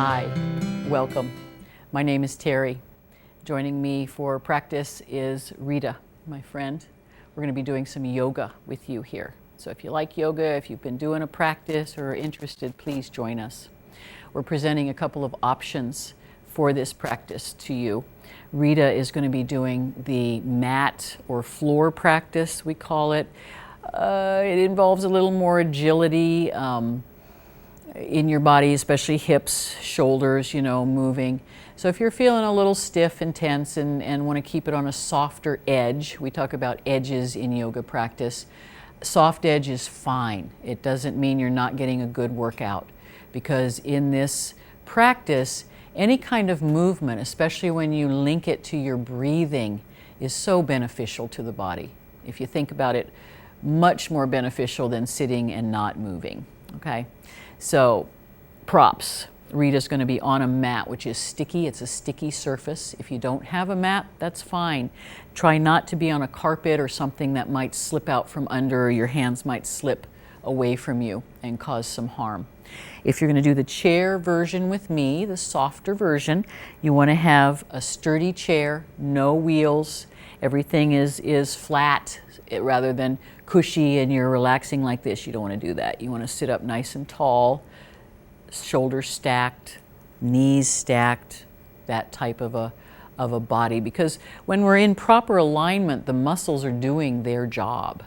Hi, welcome. My name is Terri. Joining me for practice is Rita, my friend. We're going to be doing some yoga with you here. So if you like yoga, if you've been doing a practice or are interested, please join us. We're presenting a couple of options for this practice to you. Rita is going to be doing the mat or floor practice, we call it. It involves a little more agility in your body, especially hips, shoulders, moving. So if you're feeling a little stiff and tense and want to keep it on a softer edge, we talk about edges in yoga practice. Soft edge is fine. It doesn't mean you're not getting a good workout, because in this practice, any kind of movement, especially when you link it to your breathing, is so beneficial to the body. If you think about it, much more beneficial than sitting and not moving, okay? So, props. Rita's going to be on a mat, which is sticky. It's a sticky surface. If you don't have a mat, that's fine. Try not to be on a carpet or something that might slip out from under, or your hands might slip away from you and cause some harm. If you're going to do the chair version with me, the softer version, you want to have a sturdy chair, no wheels. Everything is flat rather than cushy and you're relaxing like this. You don't want to do that. You want to sit up nice and tall, shoulders stacked, knees stacked, that type of a body. Because when we're in proper alignment, the muscles are doing their job.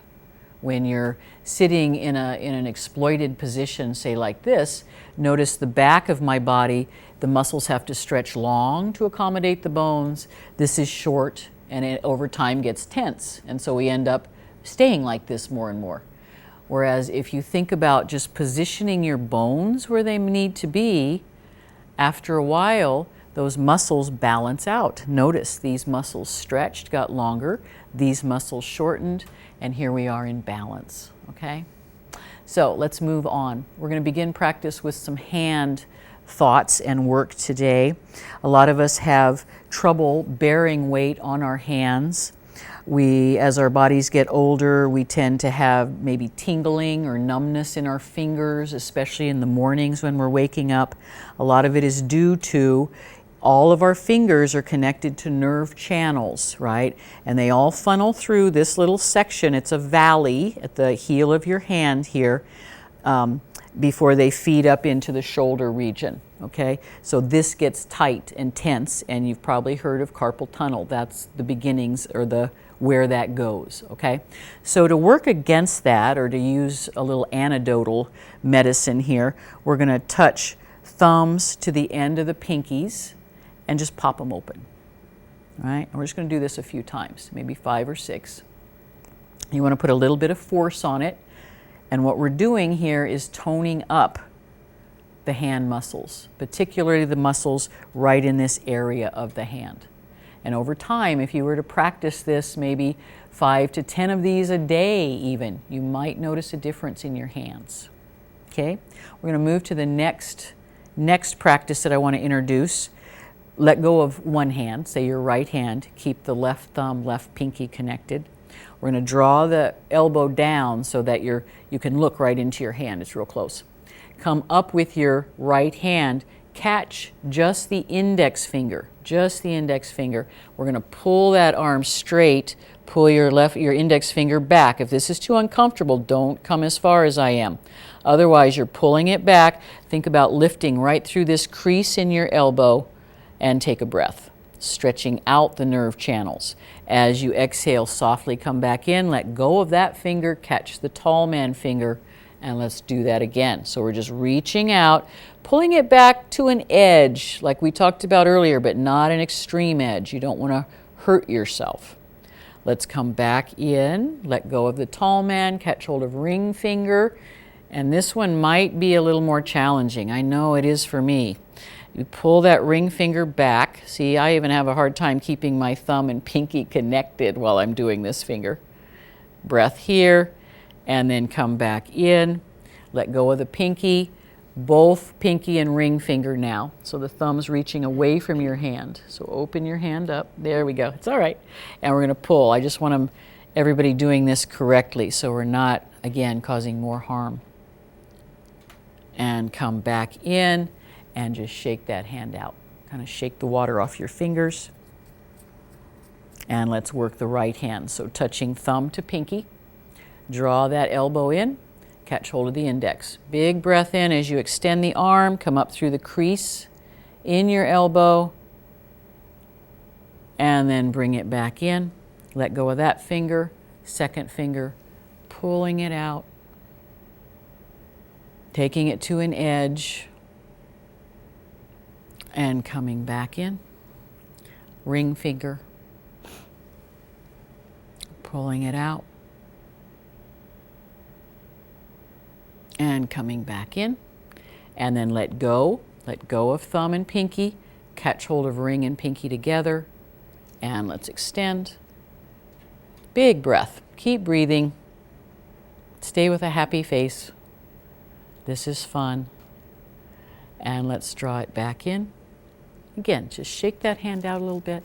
When you're sitting in an exploited position, say like this, notice the back of my body, the muscles have to stretch long to accommodate the bones. This is short, and it over time gets tense. And so we end up staying like this more and more. Whereas if you think about just positioning your bones where they need to be, after a while, those muscles balance out. Notice these muscles stretched, got longer, these muscles shortened, and here we are in balance, okay? So let's move on. We're going to begin practice with some hand thoughts and work today. A lot of us have trouble bearing weight on our hands. As our bodies get older, we tend to have maybe tingling or numbness in our fingers, especially in the mornings when we're waking up. A lot of it is due to all of our fingers are connected to nerve channels, right? And they all funnel through this little section. It's a valley at the heel of your hand here before they feed up into the shoulder region, okay? So this gets tight and tense, and you've probably heard of carpal tunnel. That's the beginnings or where that goes, okay? So to work against that, or to use a little anecdotal medicine here, we're gonna touch thumbs to the end of the pinkies and just pop them open, all right? And we're just gonna do this a few times, maybe 5 or 6. You wanna put a little bit of force on it, and what we're doing here is toning up the hand muscles, particularly the muscles right in this area of the hand. And over time, if you were to practice this, maybe 5 to 10 of these a day even, you might notice a difference in your hands, okay? We're gonna move to the next practice that I wanna introduce. Let go of one hand, say your right hand, keep the left thumb, left pinky connected. We're going to draw the elbow down so that you can look right into your hand. It's real close. Come up with your right hand, catch just the index finger, just the index finger. We're going to pull that arm straight, pull your index finger back. If this is too uncomfortable, don't come as far as I am. Otherwise, you're pulling it back. Think about lifting right through this crease in your elbow, and take a breath, stretching out the nerve channels. As you exhale, softly come back in, let go of that finger, catch the tall man finger, and let's do that again. So we're just reaching out, pulling it back to an edge, like we talked about earlier, but not an extreme edge. You don't want to hurt yourself. Let's come back in, let go of the tall man, catch hold of ring finger, and this one might be a little more challenging. I know it is for me. You pull that ring finger back. See, I even have a hard time keeping my thumb and pinky connected while I'm doing this finger. Breath here, and then come back in. Let go of the pinky, both pinky and ring finger now. So the thumb's reaching away from your hand. So open your hand up. There we go. It's all right. And we're going to pull. I just want everybody doing this correctly so we're not, again, causing more harm. And come back in. and just shake that hand out. Kind of shake the water off your fingers. And let's work the right hand. So touching thumb to pinky, draw that elbow in, catch hold of the index. Big breath in as you extend the arm, come up through the crease in your elbow, and then bring it back in. Let go of that finger, second finger, pulling it out, taking it to an edge, and coming back in. Ring finger, pulling it out, and coming back in. And then let go of thumb and pinky, catch hold of ring and pinky together, and let's extend. Big breath, keep breathing, stay with a happy face. This is fun. And let's draw it back in. Again, just shake that hand out a little bit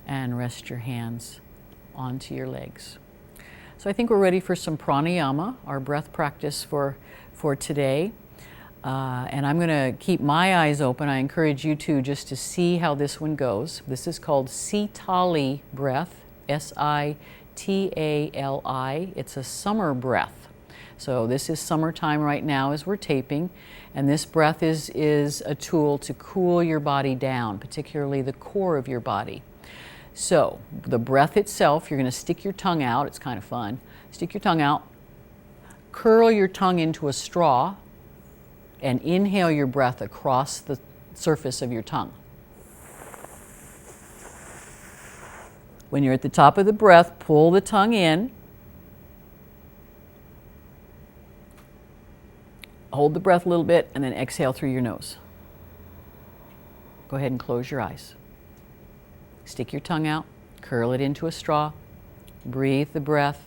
and rest your hands onto your legs. So I think we're ready for some pranayama, our breath practice for today. And I'm going to keep my eyes open. I encourage you to just to see how this one goes. This is called Sitali breath, S-I-T-A-L-I. It's a summer breath. So this is summertime right now as we're taping. And this breath is a tool to cool your body down, particularly the core of your body. So the breath itself, you're going to stick your tongue out. It's kind of fun. Stick your tongue out, curl your tongue into a straw, and inhale your breath across the surface of your tongue. When you're at the top of the breath, pull the tongue in. Hold the breath a little bit and then exhale through your nose. Go ahead and close your eyes. Stick your tongue out, curl it into a straw, breathe the breath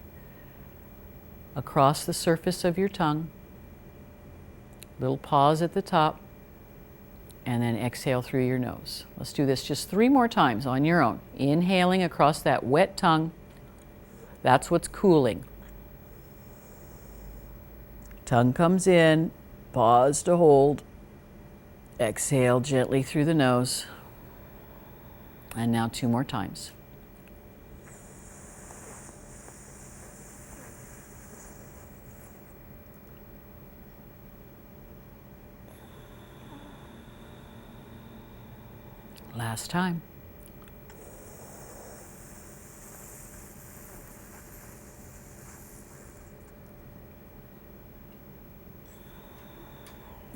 across the surface of your tongue. Little pause at the top, and then exhale through your nose. Let's do this just 3 more times on your own. Inhaling across that wet tongue. That's what's cooling. Tongue comes in, pause to hold. Exhale gently through the nose. And now 2 more times. Last time.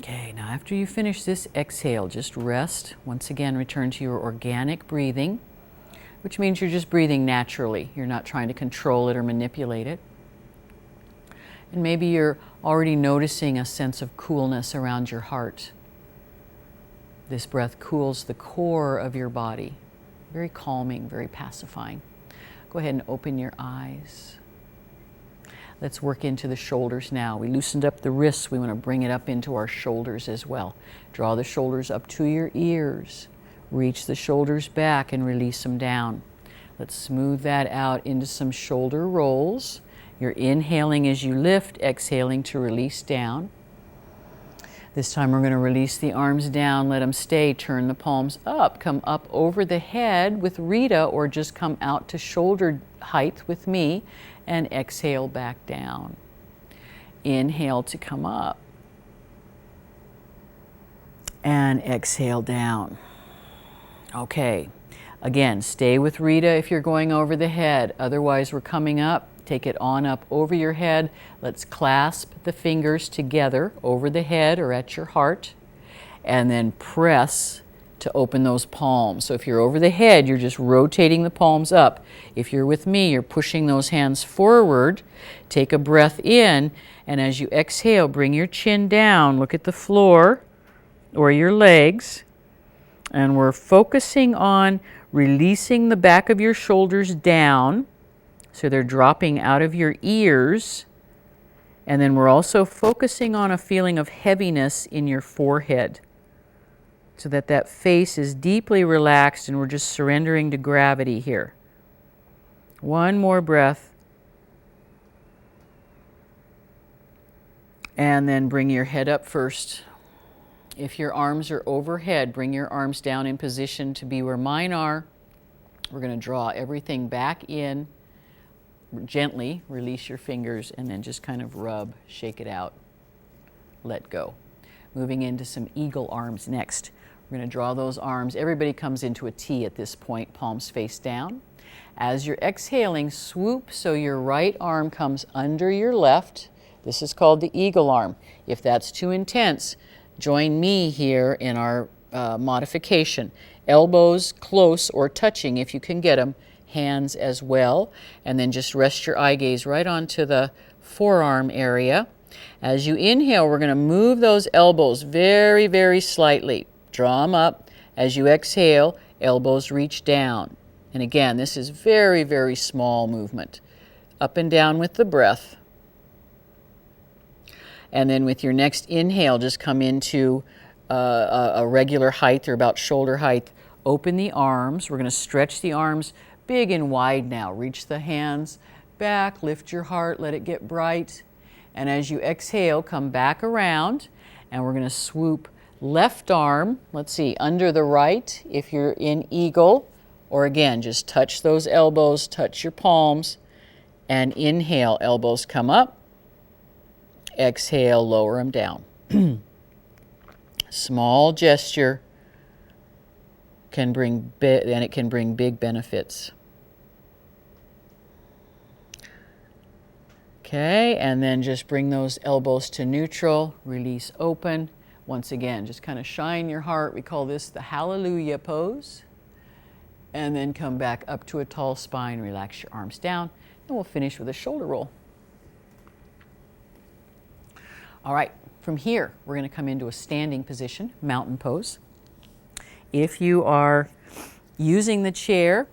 Okay, now after you finish this exhale, just rest. Once again, return to your organic breathing, which means you're just breathing naturally. You're not trying to control it or manipulate it. And maybe you're already noticing a sense of coolness around your heart. This breath cools the core of your body. Very calming, very pacifying. Go ahead and open your eyes. Let's work into the shoulders now. We loosened up the wrists. We want to bring it up into our shoulders as well. Draw the shoulders up to your ears. Reach the shoulders back and release them down. Let's smooth that out into some shoulder rolls. You're inhaling as you lift, exhaling to release down. This time we're going to release the arms down, let them stay, turn the palms up, come up over the head with Rita, or just come out to shoulder height with me, and exhale back down. Inhale to come up, and exhale down. Okay, again, stay with Rita if you're going over the head, otherwise we're coming up. Take it on up over your head. Let's clasp the fingers together over the head or at your heart, and then press to open those palms. So if you're over the head, you're just rotating the palms up. If you're with me, you're pushing those hands forward. Take a breath in, and as you exhale, bring your chin down. Look at the floor or your legs, and we're focusing on releasing the back of your shoulders down. So they're dropping out of your ears. And then we're also focusing on a feeling of heaviness in your forehead, so that that face is deeply relaxed and we're just surrendering to gravity here. One more breath. And then bring your head up first. If your arms are overhead, bring your arms down in position to be where mine are. We're going to draw everything back in. Gently release your fingers and then just kind of rub, shake it out, let go. Moving into some eagle arms next. We're going to draw those arms. Everybody comes into a T at this point, palms face down. As you're exhaling, swoop so your right arm comes under your left. This is called the eagle arm. If that's too intense, join me here in our modification. Elbows close or touching if you can get them. Hands as well, and then just rest your eye gaze right onto the forearm area. As you inhale, we're going to move those elbows very, very slightly. Draw them up. As you exhale, elbows reach down. And again, this is very, very small movement. Up and down with the breath. And then with your next inhale, just come into a regular height or about shoulder height. Open the arms. We're going to stretch the arms big and wide now. Reach the hands back, lift your heart, let it get bright. And as you exhale, come back around, and we're going to swoop left arm, let's see, under the right if you're in eagle, or again, just touch those elbows, touch your palms, and inhale, elbows come up. Exhale, lower them down. Small gesture can bring and it can bring big benefits. Okay, and then just bring those elbows to neutral, release open. Once again, just kind of shine your heart. We call this the hallelujah pose. And then come back up to a tall spine, relax your arms down, and we'll finish with a shoulder roll. All right, from here, we're going to come into a standing position, mountain pose. If you are using the chair,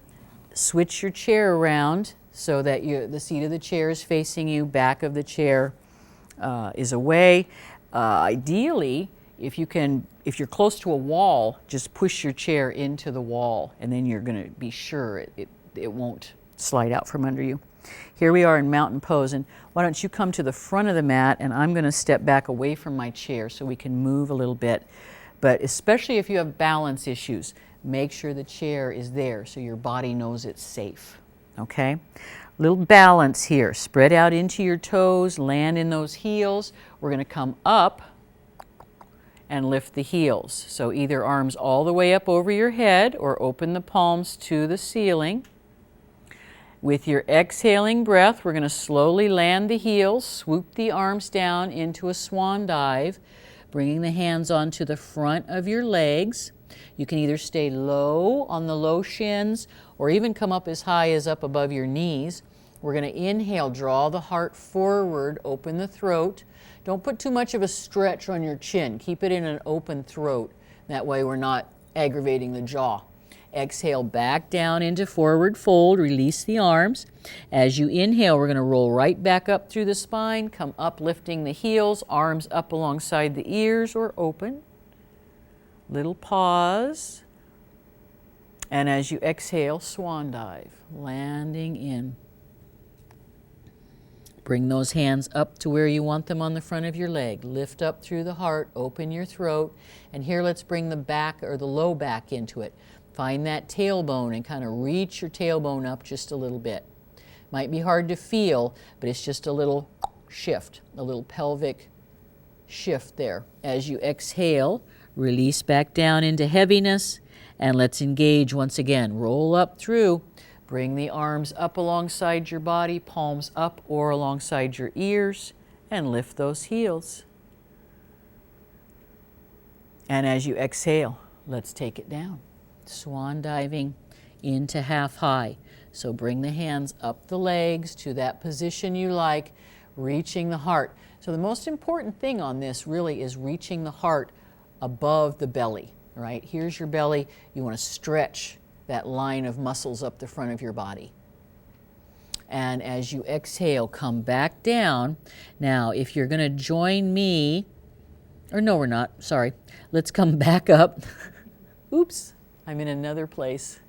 switch your chair around so that the seat of the chair is facing you, back of the chair is away. Ideally, if you're close to a wall, just push your chair into the wall, and then you're going to be sure it won't slide out from under you. Here we are in mountain pose, and why don't you come to the front of the mat, and I'm going to step back away from my chair so we can move a little bit. But especially if you have balance issues, make sure the chair is there so your body knows it's safe. Okay? Little balance here. Spread out into your toes, land in those heels. We're going to come up and lift the heels. So either arms all the way up over your head or open the palms to the ceiling. With your exhaling breath, we're going to slowly land the heels, swoop the arms down into a swan dive, bringing the hands onto the front of your legs. You can either stay low on the low shins or even come up as high as up above your knees. We're going to inhale, draw the heart forward, open the throat. Don't put too much of a stretch on your chin. Keep it in an open throat. That way we're not aggravating the jaw. Exhale back down into forward fold, release the arms. As you inhale, we're going to roll right back up through the spine, come up lifting the heels, arms up alongside the ears or open. Little pause. And as you exhale, swan dive, landing in. Bring those hands up to where you want them on the front of your leg. Lift up through the heart, open your throat. And here let's bring the back or the low back into it. Find that tailbone and kind of reach your tailbone up just a little bit. Might be hard to feel, but it's just a little shift, a little pelvic shift there. As you exhale, release back down into heaviness, and let's engage once again. Roll up through. Bring the arms up alongside your body, palms up or alongside your ears, and lift those heels. And as you exhale, let's take it down. Swan diving into half high. So bring the hands up the legs to that position you like, reaching the heart. So the most important thing on this really is reaching the heart above the belly, right? Here's your belly. You want to stretch that line of muscles up the front of your body. And as you exhale, come back down. Now, if you're going to join me, or no, we're not, sorry. Let's come back up. Oops, I'm in another place.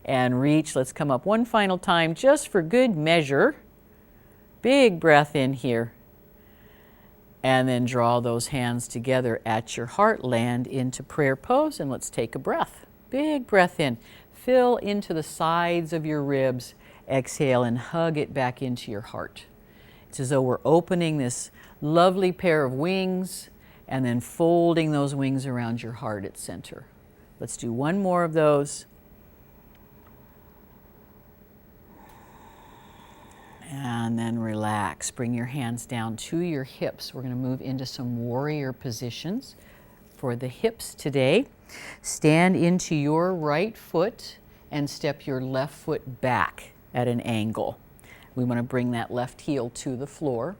And reach, let's come up one final time just for good measure. Big breath in here. And then draw those hands together at your heart, land into prayer pose, and let's take a breath. Big breath in. Fill into the sides of your ribs. Exhale and hug it back into your heart. It's as though we're opening this lovely pair of wings and then folding those wings around your heart at center. Let's do one more of those. And then relax. Bring your hands down to your hips. We're going to move into some warrior positions for the hips today. Stand into your right foot and step your left foot back at an angle. We want to bring that left heel to the floor.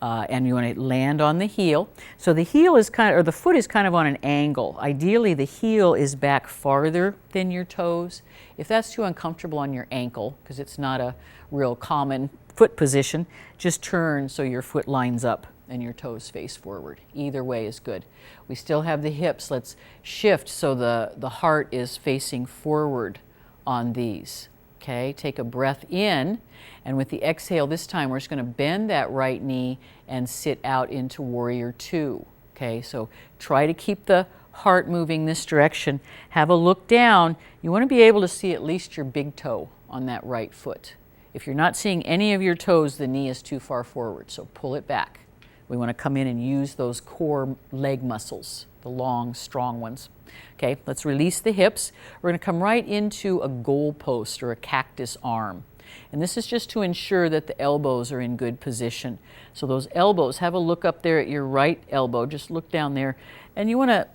And you want to land on the heel. So the heel is kind of, or the foot is kind of on an angle. Ideally, the heel is back farther than your toes. If that's too uncomfortable on your ankle, because it's not a real common foot position, just turn so your foot lines up and your toes face forward. Either way is good. We still have the hips. Let's shift so the heart is facing forward on these. Okay, take a breath in, and with the exhale this time we're just going to bend that right knee and sit out into warrior two. Okay, so try to keep the heart moving this direction. Have a look down. You want to be able to see at least your big toe on that right foot. If you're not seeing any of your toes, the knee is too far forward, so pull it back. We want to come in and use those core leg muscles, the long, strong ones. Okay, let's release the hips. We're going to come right into a goal post or a cactus arm. And this is just to ensure that the elbows are in good position. So those elbows, have a look up there at your right elbow, just look down there. And you want to,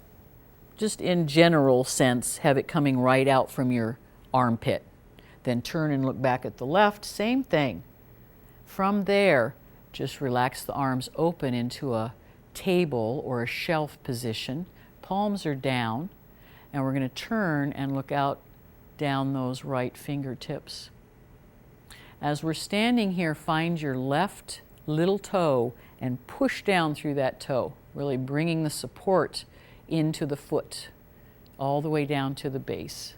just in general sense, have it coming right out from your armpit. Then turn and look back at the left, same thing. From there, just relax the arms open into a table or a shelf position. Palms are down, and we're going to turn and look out down those right fingertips. As we're standing here, find your left little toe and push down through that toe, really bringing the support into the foot, all the way down to the base.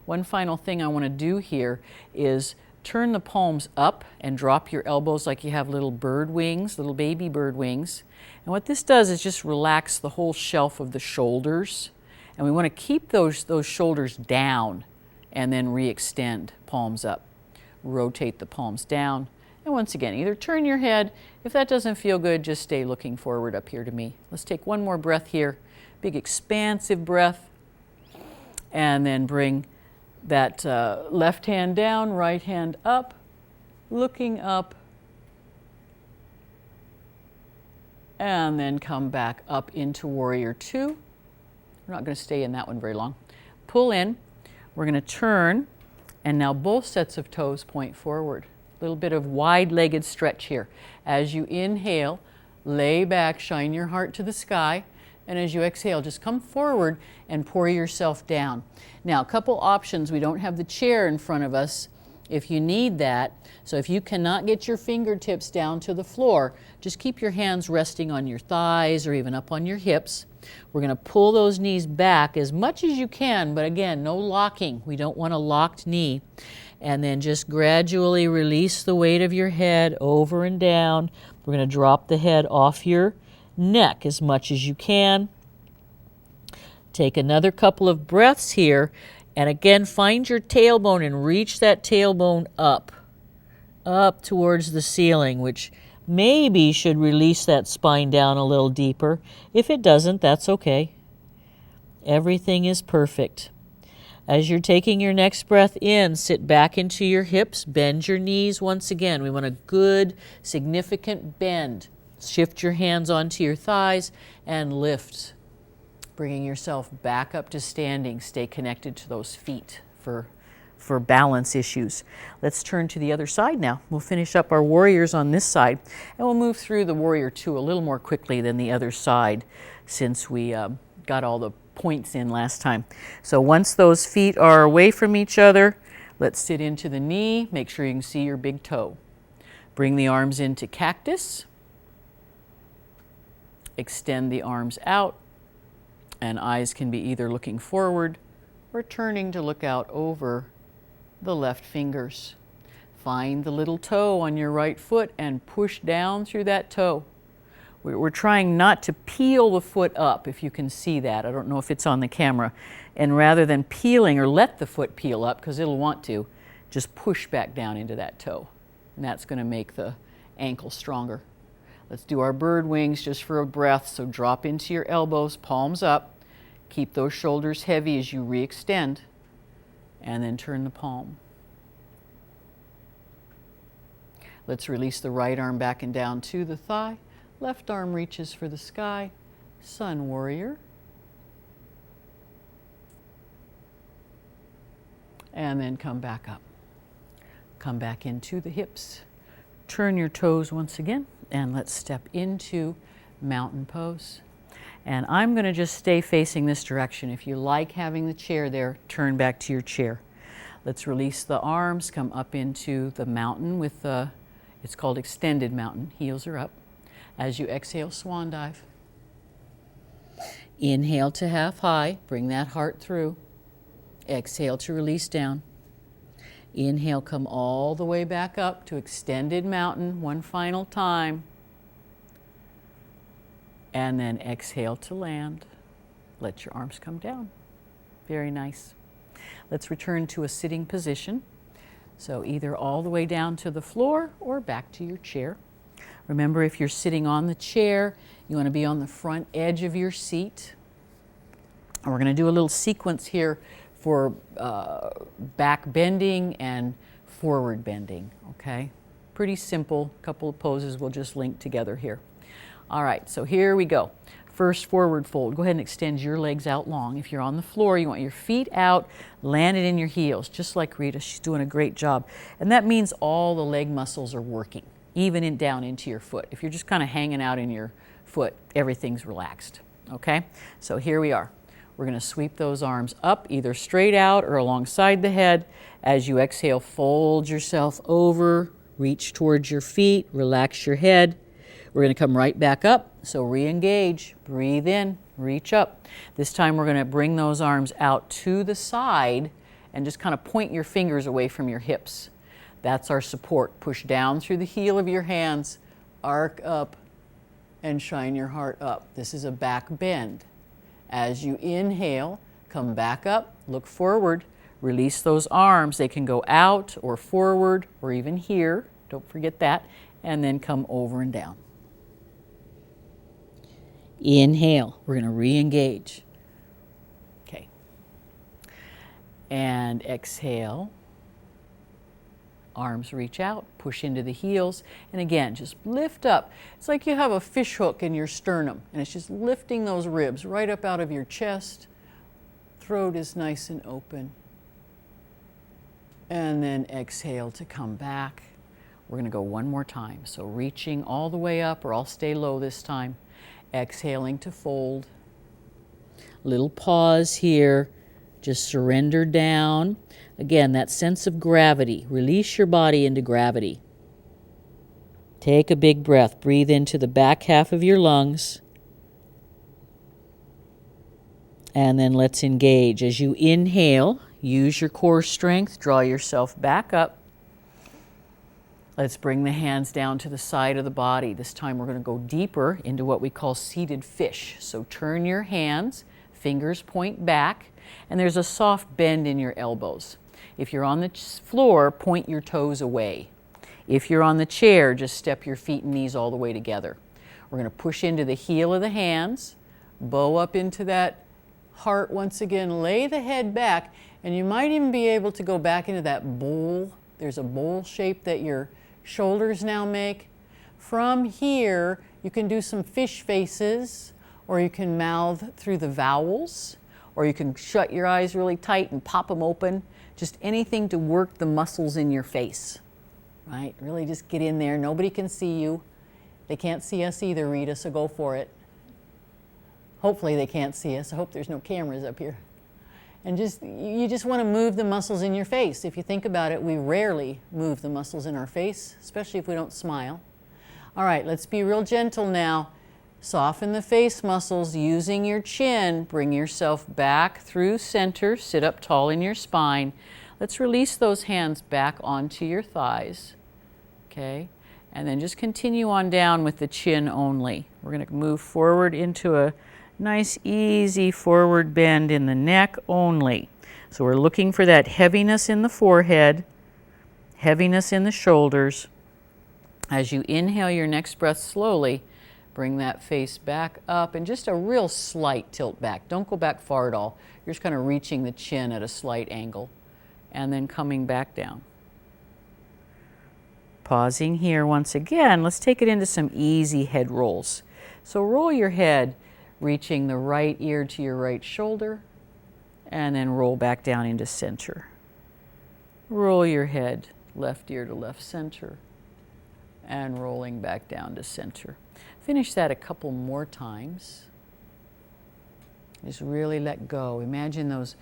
One final thing I want to do here is turn the palms up and drop your elbows like you have little bird wings, little baby bird wings. And what this does is just relax the whole shelf of the shoulders. And we want to keep those shoulders down and then re-extend, palms up. Rotate the palms down. And once again, either turn your head. If that doesn't feel good, just stay looking forward up here to me. Let's take one more breath here. Big expansive breath. And then bring that left hand down, right hand up, looking up. And then come back up into warrior two. We're not going to stay in that one very long. Pull in. We're going to turn. And now both sets of toes point forward. A little bit of wide-legged stretch here. As you inhale, lay back, shine your heart to the sky. And as you exhale, just come forward and pour yourself down. Now, a couple options. We don't have the chair in front of us if you need that. So if you cannot get your fingertips down to the floor, just keep your hands resting on your thighs or even up on your hips. We're going to pull those knees back as much as you can, but again, no locking. We don't want a locked knee. And then just gradually release the weight of your head over and down. We're going to drop the head off your neck as much as you can. Take another couple of breaths here. And again, find your tailbone and reach that tailbone up towards the ceiling, which maybe should release that spine down a little deeper. If it doesn't, that's okay. Everything is perfect. As you're taking your next breath in, sit back into your hips, bend your knees once again. We want a good, significant bend. Shift your hands onto your thighs and lift, bringing yourself back up to standing. Stay connected to those feet for balance issues. Let's turn to the other side now. We'll finish up our warriors on this side, and we'll move through the warrior two a little more quickly than the other side since we got all the points in last time. So once those feet are away from each other, let's sit into the knee. Make sure you can see your big toe. Bring the arms into cactus. Extend the arms out, and eyes can be either looking forward or turning to look out over the left fingers. Find the little toe on your right foot and push down through that toe. We're trying not to peel the foot up, if you can see that. I don't know if it's on the camera. And rather than peeling or let the foot peel up, because it'll want to, just push back down into that toe. And that's going to make the ankle stronger. Let's do our bird wings just for a breath. So drop into your elbows, palms up. Keep those shoulders heavy as you re-extend. And then turn the palm. Let's release the right arm back and down to the thigh. Left arm reaches for the sky. Sun warrior. And then come back up. Come back into the hips. Turn your toes once again, and let's step into mountain pose. And I'm going to just stay facing this direction. If you like having the chair there, turn back to your chair. Let's release the arms, come up into the mountain with the, it's called extended mountain, heels are up. As you exhale, swan dive. Inhale to half high, bring that heart through. Exhale to release down. Inhale, come all the way back up to extended mountain one final time. And then exhale to land. Let your arms come down. Very nice. Let's return to a sitting position. So either all the way down to the floor or back to your chair. Remember, if you're sitting on the chair, you want to be on the front edge of your seat. And we're going to do a little sequence here for back bending and forward bending, okay? Pretty simple, couple of poses we'll just link together here. All right, so here we go. First, forward fold. Go ahead and extend your legs out long. If you're on the floor, you want your feet out, landed in your heels, just like Rita. She's doing a great job. And that means all the leg muscles are working, even down into your foot. If you're just kind of hanging out in your foot, everything's relaxed, okay? So here we are. We're going to sweep those arms up, either straight out or alongside the head. As you exhale, fold yourself over, reach towards your feet, relax your head. We're going to come right back up, so re-engage, breathe in, reach up. This time we're going to bring those arms out to the side and just kind of point your fingers away from your hips. That's our support. Push down through the heel of your hands, arc up, and shine your heart up. This is a back bend. As you inhale, come back up, look forward, release those arms. They can go out or forward or even here. Don't forget that. And then come over and down. Inhale. We're going to re-engage. Okay. And exhale. Arms reach out, push into the heels, and again, just lift up. It's like you have a fish hook in your sternum, and it's just lifting those ribs right up out of your chest. Throat is nice and open. And then exhale to come back. We're going to go one more time. So reaching all the way up, or I'll stay low this time. Exhaling to fold. Little pause here. Just surrender down. Again, that sense of gravity. Release your body into gravity. Take a big breath. Breathe into the back half of your lungs. And then let's engage. As you inhale, use your core strength. Draw yourself back up. Let's bring the hands down to the side of the body. This time we're going to go deeper into what we call seated fish. So turn your hands, fingers point back, and there's a soft bend in your elbows. If you're on the floor, point your toes away. If you're on the chair, just step your feet and knees all the way together. We're going to push into the heel of the hands, bow up into that heart once again, lay the head back, and you might even be able to go back into that bowl. There's a bowl shape that your shoulders now make. From here, you can do some fish faces, or you can mouth through the vowels, or you can shut your eyes really tight and pop them open. Just anything to work the muscles in your face, right? Really just get in there. Nobody can see you. They can't see us either, Rita, so go for it. Hopefully they can't see us. I hope there's no cameras up here. And you just want to move the muscles in your face. If you think about it, we rarely move the muscles in our face, especially if we don't smile. All right, let's be real gentle now. Soften the face muscles using your chin. Bring yourself back through center. Sit up tall in your spine. Let's release those hands back onto your thighs, okay? And then just continue on down with the chin only. We're going to move forward into a nice, easy forward bend in the neck only. So we're looking for that heaviness in the forehead, heaviness in the shoulders. As you inhale your next breath slowly, bring that face back up and just a real slight tilt back. Don't go back far at all. You're just kind of reaching the chin at a slight angle and then coming back down. Pausing here once again, let's take it into some easy head rolls. So roll your head, reaching the right ear to your right shoulder, and then roll back down into center. Roll your head, left ear to left center, and rolling back down to center. Finish that a couple more times. Just really let go. Imagine those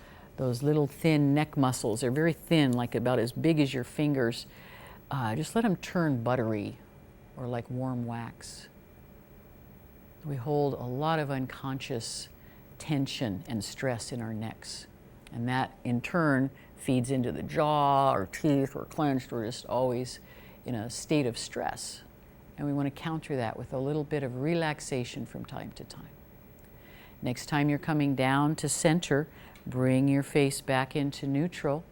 little thin neck muscles. They're very thin, like about as big as your fingers. Just let them turn buttery or like warm wax. We hold a lot of unconscious tension and stress in our necks. And that in turn feeds into the jaw or teeth or clenched or just always in a state of stress. And we want to counter that with a little bit of relaxation from time to time. Next time you're coming down to center, bring your face back into neutral.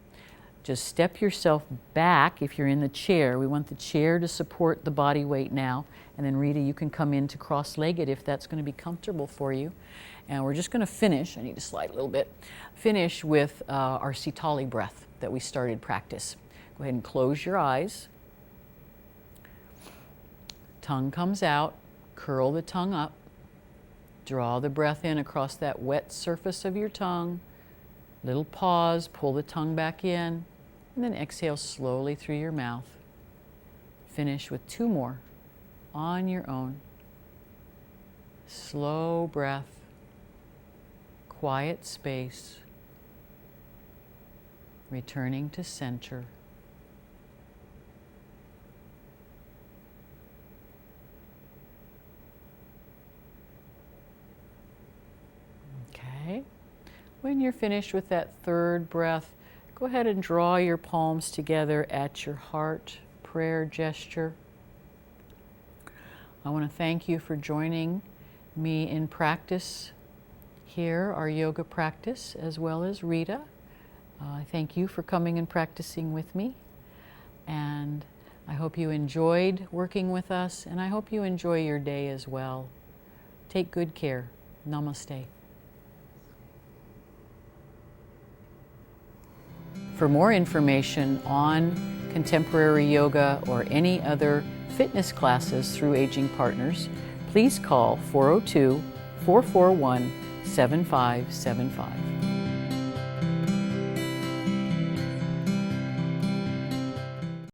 Just step yourself back if you're in the chair. We want the chair to support the body weight now. And then Rita, you can come into cross-legged if that's going to be comfortable for you. And we're just going to finish, I need to slide a little bit, finish with our Sitali breath that we started practice. Go ahead and close your eyes. Tongue comes out, curl the tongue up. Draw the breath in across that wet surface of your tongue. Little pause, pull the tongue back in, and then exhale slowly through your mouth. Finish with 2 more on your own. Slow breath, quiet space, returning to center. Okay. When you're finished with that 3rd breath, go ahead and draw your palms together at your heart, prayer gesture. I want to thank you for joining me in practice here, our yoga practice, as well as Rita. I thank you for coming and practicing with me. And I hope you enjoyed working with us, and I hope you enjoy your day as well. Take good care. Namaste. For more information on contemporary yoga or any other fitness classes through Aging Partners, please call 402-441-7575.